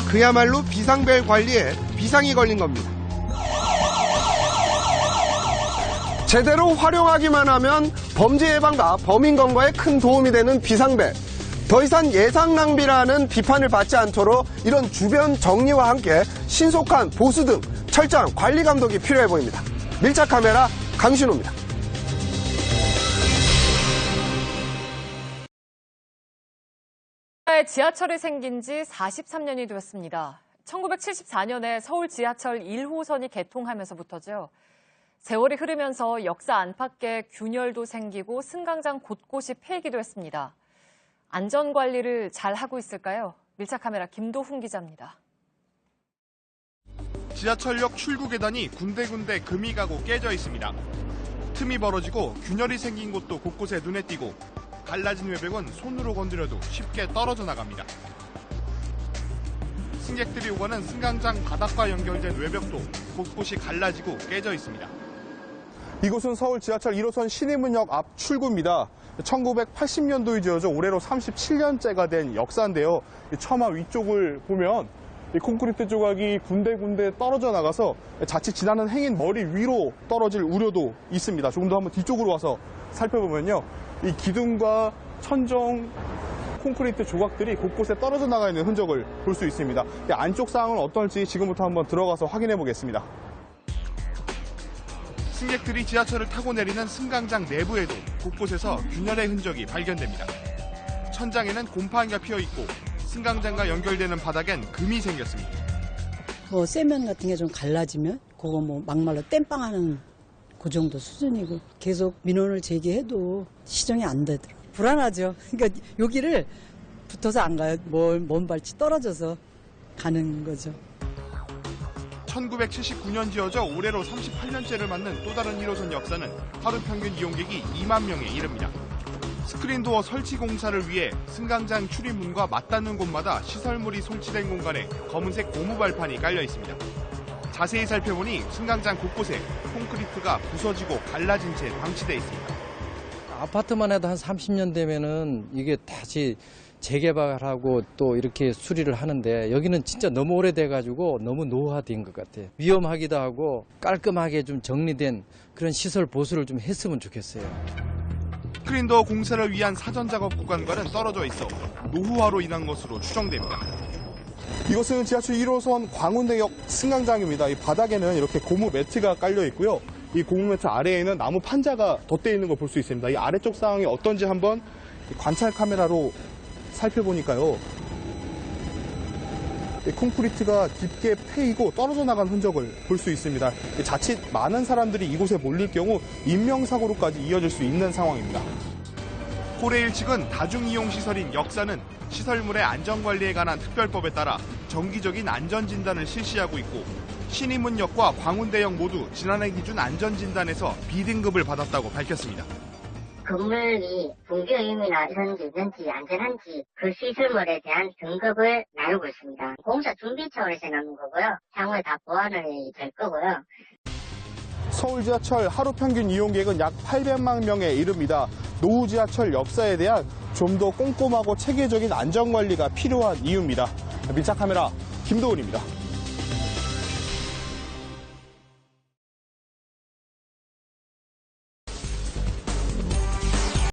그야말로 비상벨 관리에 비상이 걸린 겁니다. 제대로 활용하기만 하면 범죄 예방과 범인 검거에 큰 도움이 되는 비상벨. 더 이상 예산 낭비라는 비판을 받지 않도록 이런 주변 정리와 함께 신속한 보수 등 철저한 관리 감독이 필요해 보입니다. 밀착 카메라 강신호입니다. 지하철이 생긴 지 43년이 되었습니다. 1974년에 서울 지하철 1호선이 개통하면서부터죠. 세월이 흐르면서 역사 안팎의 균열도 생기고 승강장 곳곳이 폐기도 했습니다. 안전관리를 잘 하고 있을까요? 밀착카메라 김도훈 기자입니다. 지하철역 출구 계단이 군데군데 금이 가고 깨져 있습니다. 틈이 벌어지고 균열이 생긴 곳도 곳곳에 눈에 띄고 갈라진 외벽은 손으로 건드려도 쉽게 떨어져 나갑니다. 승객들이 오가는 승강장 바닥과 연결된 외벽도 곳곳이 갈라지고 깨져 있습니다. 이곳은 서울 지하철 1호선 신의문역 앞 출구입니다. 1980년도에 지어져 올해로 37년째가 된 역사인데요. 처마 위쪽을 보면 콘크리트 조각이 군데군데 떨어져 나가서 자칫 지나는 행인 머리 위로 떨어질 우려도 있습니다. 조금 더 한번 뒤쪽으로 와서 살펴보면요. 이 기둥과 천정, 콘크리트 조각들이 곳곳에 떨어져 나가 있는 흔적을 볼 수 있습니다. 안쪽 상황은 어떨지 지금부터 한번 들어가서 확인해 보겠습니다. 승객들이 지하철을 타고 내리는 승강장 내부에도 곳곳에서 균열의 흔적이 발견됩니다. 천장에는 곰팡이가 피어있고 승강장과 연결되는 바닥엔 금이 생겼습니다. 그 쇠면 같은 게 좀 갈라지면 그거 뭐 막말로 땜빵하는 그 정도 수준이고 계속 민원을 제기해도 시정이 안 되더라고요. 불안하죠. 그러니까 여기를 붙어서 안 가요. 먼 발치 떨어져서 가는 거죠. 1979년 지어져 올해로 38년째를 맞는 또 다른 1호선 역사는 하루 평균 이용객이 2만 명에 이릅니다. 스크린도어 설치 공사를 위해 승강장 출입문과 맞닿는 곳마다 시설물이 설치된 공간에 검은색 고무 발판이 깔려 있습니다. 자세히 살펴보니 승강장 곳곳에 콘크리트가 부서지고 갈라진 채 방치돼 있습니다. 아파트만 해도 한 30년 되면은 이게 다시 재개발하고 또 이렇게 수리를 하는데 여기는 진짜 너무 오래돼가지고 너무 노후화된 것 같아요. 위험하기도 하고 깔끔하게 좀 정리된 그런 시설 보수를 좀 했으면 좋겠어요. 스크린도어 공사를 위한 사전 작업 구간과는 떨어져 있어 노후화로 인한 것으로 추정됩니다. 이곳은 지하철 1호선 광운대역 승강장입니다. 이 바닥에는 이렇게 고무 매트가 깔려 있고요. 이 고무 매트 아래에는 나무 판자가 덧대어 있는 걸 볼 수 있습니다. 이 아래쪽 상황이 어떤지 한번 관찰 카메라로 살펴보니까요. 콘크리트가 깊게 패이고 떨어져 나간 흔적을 볼 수 있습니다. 자칫 많은 사람들이 이곳에 몰릴 경우 인명사고로까지 이어질 수 있는 상황입니다. 코레일 측은 다중이용시설인 역사는 시설물의 안전관리에 관한 특별법에 따라 정기적인 안전진단을 실시하고 있고 신임문역과 광운대역 모두 지난해 기준 안전진단에서 B등급을 받았다고 밝혔습니다. 건물이 붕괴 의미나 이런지 있는지 안전한지 그 시설물에 대한 등급을 나누고 있습니다. 공사 준비 차원에서 나눈 거고요. 향후에 다 보완이 될 거고요. 서울 지하철 하루 평균 이용객은 약 800만 명에 이릅니다. 노후 지하철 역사에 대한 좀 더 꼼꼼하고 체계적인 안전관리가 필요한 이유입니다. 밀착 카메라 김도훈입니다.